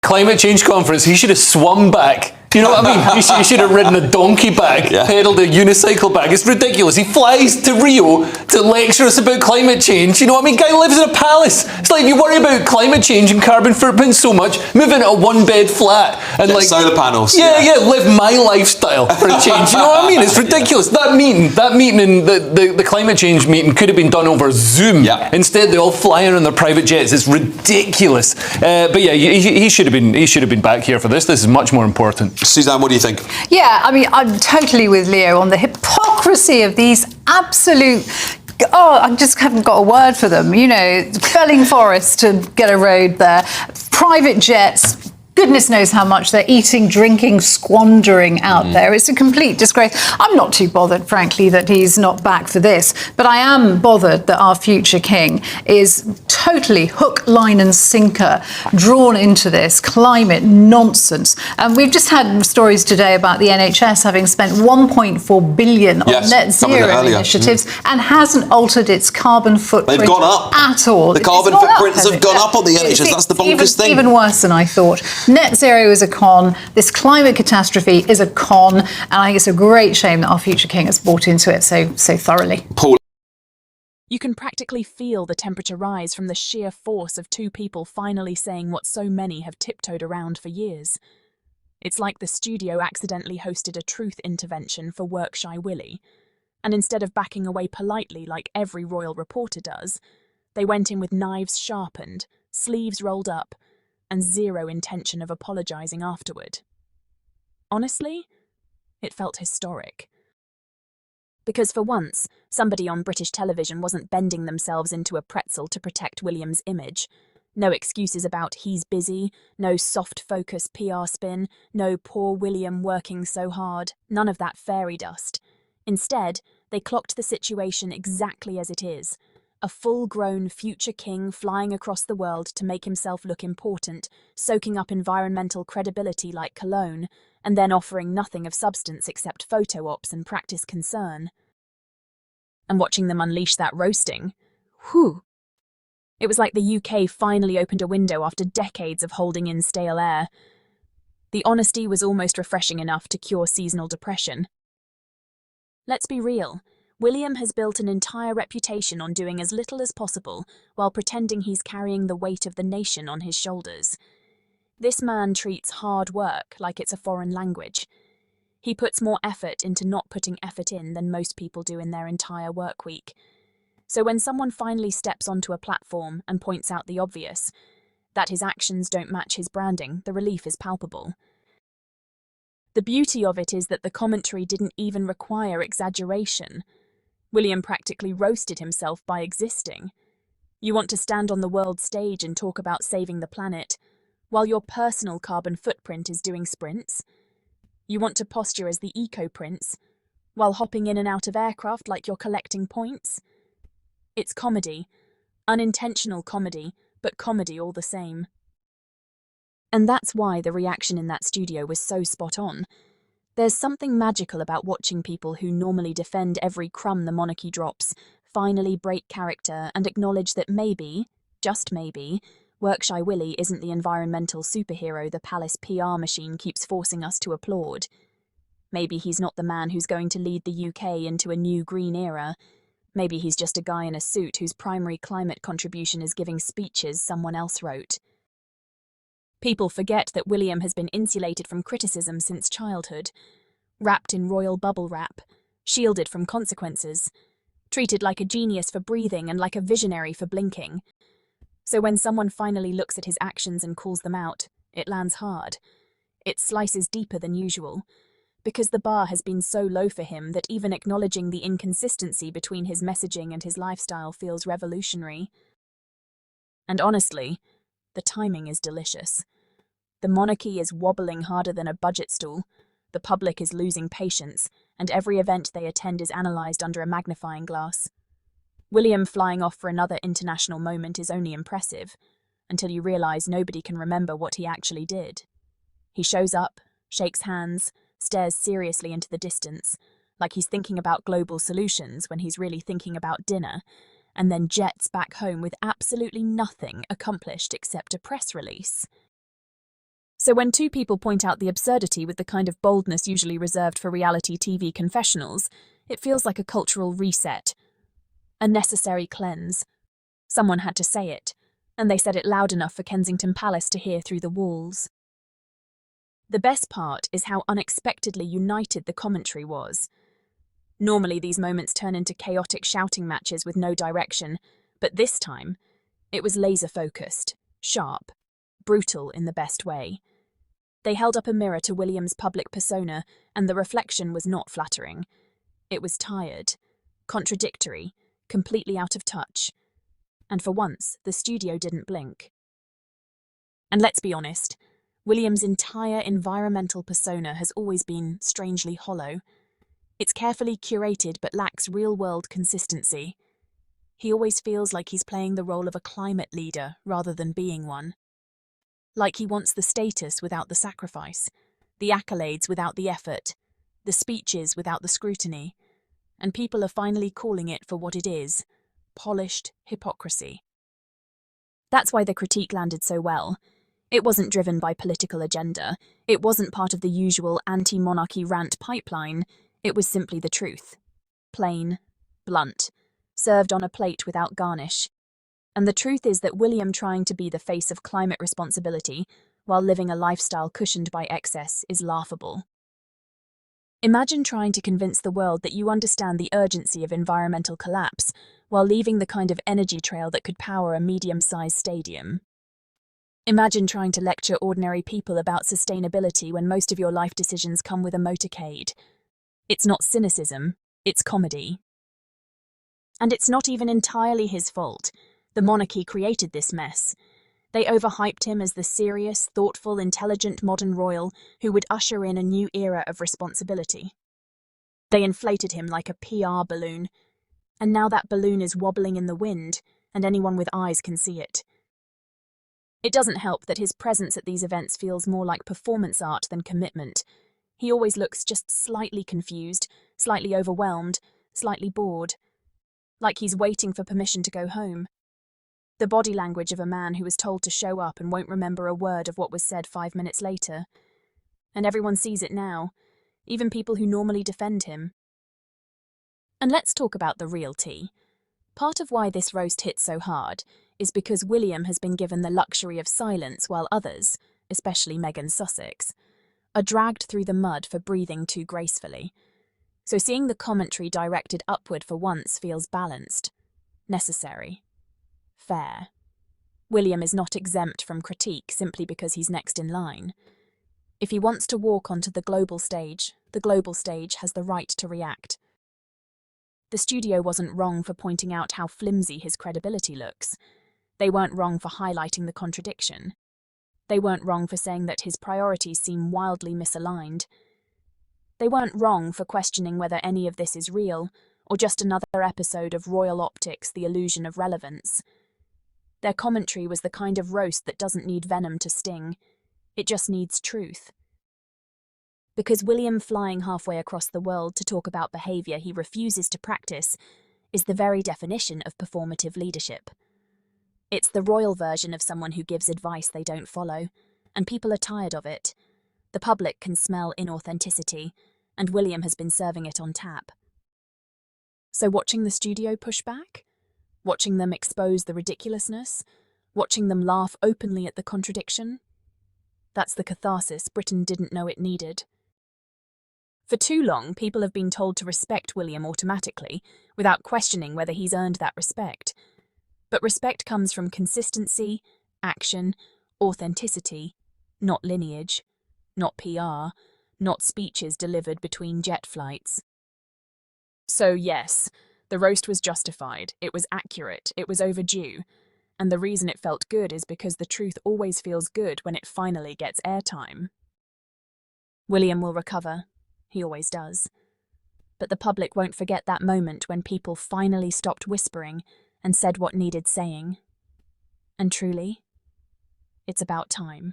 climate change conference, he should have swum back. You know what I mean? He should have ridden a donkey back, pedalled a unicycle back. It's ridiculous. He flies to Rio to lecture us about climate change. You know what I mean? Guy lives in a palace. It's like, if you worry about climate change and carbon footprint so much, move into a one-bed flat and like solar panels. Live my lifestyle for a change. You know what I mean? It's ridiculous. That meeting in the climate change meeting could have been done over Zoom. Instead, they all fly in on their private jets. It's ridiculous. But yeah, he should have been back here for this. This is much more important. Suzanne, what do you think? Yeah, I mean, I'm totally with Leo on the hypocrisy of these absolute... I just haven't got a word for them. You know, felling forests to get a road there, private jets, goodness knows how much they're eating, drinking, squandering out there. It's a complete disgrace. I'm not too bothered, frankly, that he's not back for this, but I am bothered that our future king is totally hook, line and sinker drawn into this climate nonsense. And we've just had stories today about the NHS having spent 1.4 billion on net zero initiatives and hasn't altered its carbon footprint at all. The carbon footprints have gone up on the NHS. That's the bonkers thing. Even worse than I thought. Net zero is a con. This climate catastrophe is a con. And I think it's a great shame that our future king has bought into it so thoroughly. Paul. You can practically feel the temperature rise from the sheer force of two people finally saying what so many have tiptoed around for years. It's like the studio accidentally hosted a truth intervention for Workshy Willy, and instead of backing away politely like every royal reporter does, they went in with knives sharpened, sleeves rolled up, and zero intention of apologising afterward. Honestly, it felt historic. Because for once, somebody on British television wasn't bending themselves into a pretzel to protect William's image. No excuses about he's busy, no soft focus PR spin, no poor William working so hard, none of that fairy dust. Instead, they clocked the situation exactly as it is. A full-grown future king flying across the world to make himself look important, soaking up environmental credibility like cologne, and then offering nothing of substance except photo ops and practice concern. And watching them unleash that roasting, whew. It was like the UK finally opened a window after decades of holding in stale air. The honesty was almost refreshing enough to cure seasonal depression. Let's be real. William has built an entire reputation on doing as little as possible while pretending he's carrying the weight of the nation on his shoulders. This man treats hard work like it's a foreign language. He puts more effort into not putting effort in than most people do in their entire work week. So when someone finally steps onto a platform and points out the obvious, that his actions don't match his branding, the relief is palpable. The beauty of it is that the commentary didn't even require exaggeration. William practically roasted himself by existing. You want to stand on the world stage and talk about saving the planet, while your personal carbon footprint is doing sprints? You want to posture as the eco-prince, while hopping in and out of aircraft like you're collecting points? It's comedy. Unintentional comedy, but comedy all the same. And that's why the reaction in that studio was so spot on. There's something magical about watching people who normally defend every crumb the monarchy drops finally break character and acknowledge that maybe, just maybe, Workshy Willy isn't the environmental superhero the palace PR machine keeps forcing us to applaud. Maybe he's not the man who's going to lead the UK into a new green era. Maybe he's just a guy in a suit whose primary climate contribution is giving speeches someone else wrote. People forget that William has been insulated from criticism since childhood, wrapped in royal bubble wrap, shielded from consequences, treated like a genius for breathing and like a visionary for blinking. So when someone finally looks at his actions and calls them out, it lands hard. It slices deeper than usual, because the bar has been so low for him that even acknowledging the inconsistency between his messaging and his lifestyle feels revolutionary. And honestly, the timing is delicious. The monarchy is wobbling harder than a budget stool, the public is losing patience, and every event they attend is analysed under a magnifying glass. William flying off for another international moment is only impressive, until you realise nobody can remember what he actually did. He shows up, shakes hands, stares seriously into the distance, like he's thinking about global solutions when he's really thinking about dinner, and then jets back home with absolutely nothing accomplished except a press release. So when two people point out the absurdity with the kind of boldness usually reserved for reality TV confessionals, it feels like a cultural reset, a necessary cleanse. Someone had to say it, and they said it loud enough for Kensington Palace to hear through the walls. The best part is how unexpectedly united the commentary was. Normally these moments turn into chaotic shouting matches with no direction, but this time, it was laser-focused, sharp, brutal in the best way. They held up a mirror to William's public persona, and the reflection was not flattering. It was tired, contradictory, completely out of touch. And for once, the studio didn't blink. And let's be honest, William's entire environmental persona has always been strangely hollow. It's carefully curated but lacks real-world consistency. He always feels like he's playing the role of a climate leader rather than being one. Like he wants the status without the sacrifice, the accolades without the effort, the speeches without the scrutiny, and people are finally calling it for what it is: polished hypocrisy. That's why the critique landed so well. It wasn't driven by political agenda. It wasn't part of the usual anti-monarchy rant pipeline. It was simply the truth. Plain, blunt, served on a plate without garnish. And the truth is that William trying to be the face of climate responsibility while living a lifestyle cushioned by excess is laughable. Imagine trying to convince the world that you understand the urgency of environmental collapse while leaving the kind of energy trail that could power a medium-sized stadium. Imagine trying to lecture ordinary people about sustainability when most of your life decisions come with a motorcade. It's not cynicism, it's comedy. And it's not even entirely his fault. The monarchy created this mess. They overhyped him as the serious, thoughtful, intelligent modern royal who would usher in a new era of responsibility. They inflated him like a PR balloon, and now that balloon is wobbling in the wind, and anyone with eyes can see it. It doesn't help that his presence at these events feels more like performance art than commitment. He always looks just slightly confused, slightly overwhelmed, slightly bored, like he's waiting for permission to go home. The body language of a man who was told to show up and won't remember a word of what was said 5 minutes later. And everyone sees it now, even people who normally defend him. And let's talk about the real tea. Part of why this roast hit so hard is because William has been given the luxury of silence while others, especially Meghan Sussex, are dragged through the mud for breathing too gracefully. So seeing the commentary directed upward for once feels balanced, necessary, fair. William is not exempt from critique simply because he's next in line. If he wants to walk onto the global stage has the right to react. The studio wasn't wrong for pointing out how flimsy his credibility looks. They weren't wrong for highlighting the contradiction. They weren't wrong for saying that his priorities seem wildly misaligned. They weren't wrong for questioning whether any of this is real, or just another episode of royal optics, the illusion of relevance. Their commentary was the kind of roast that doesn't need venom to sting. It just needs truth. Because William flying halfway across the world to talk about behaviour he refuses to practice is the very definition of performative leadership. It's the royal version of someone who gives advice they don't follow, and people are tired of it. The public can smell inauthenticity, and William has been serving it on tap. So watching the studio push back? Watching them expose the ridiculousness? Watching them laugh openly at the contradiction? That's the catharsis Britain didn't know it needed. For too long, people have been told to respect William automatically, without questioning whether he's earned that respect. But respect comes from consistency, action, authenticity, not lineage, not PR, not speeches delivered between jet flights. So yes, the roast was justified, it was accurate, it was overdue, and the reason it felt good is because the truth always feels good when it finally gets airtime. William will recover. He always does. But the public won't forget that moment when people finally stopped whispering and said what needed saying. And truly, it's about time.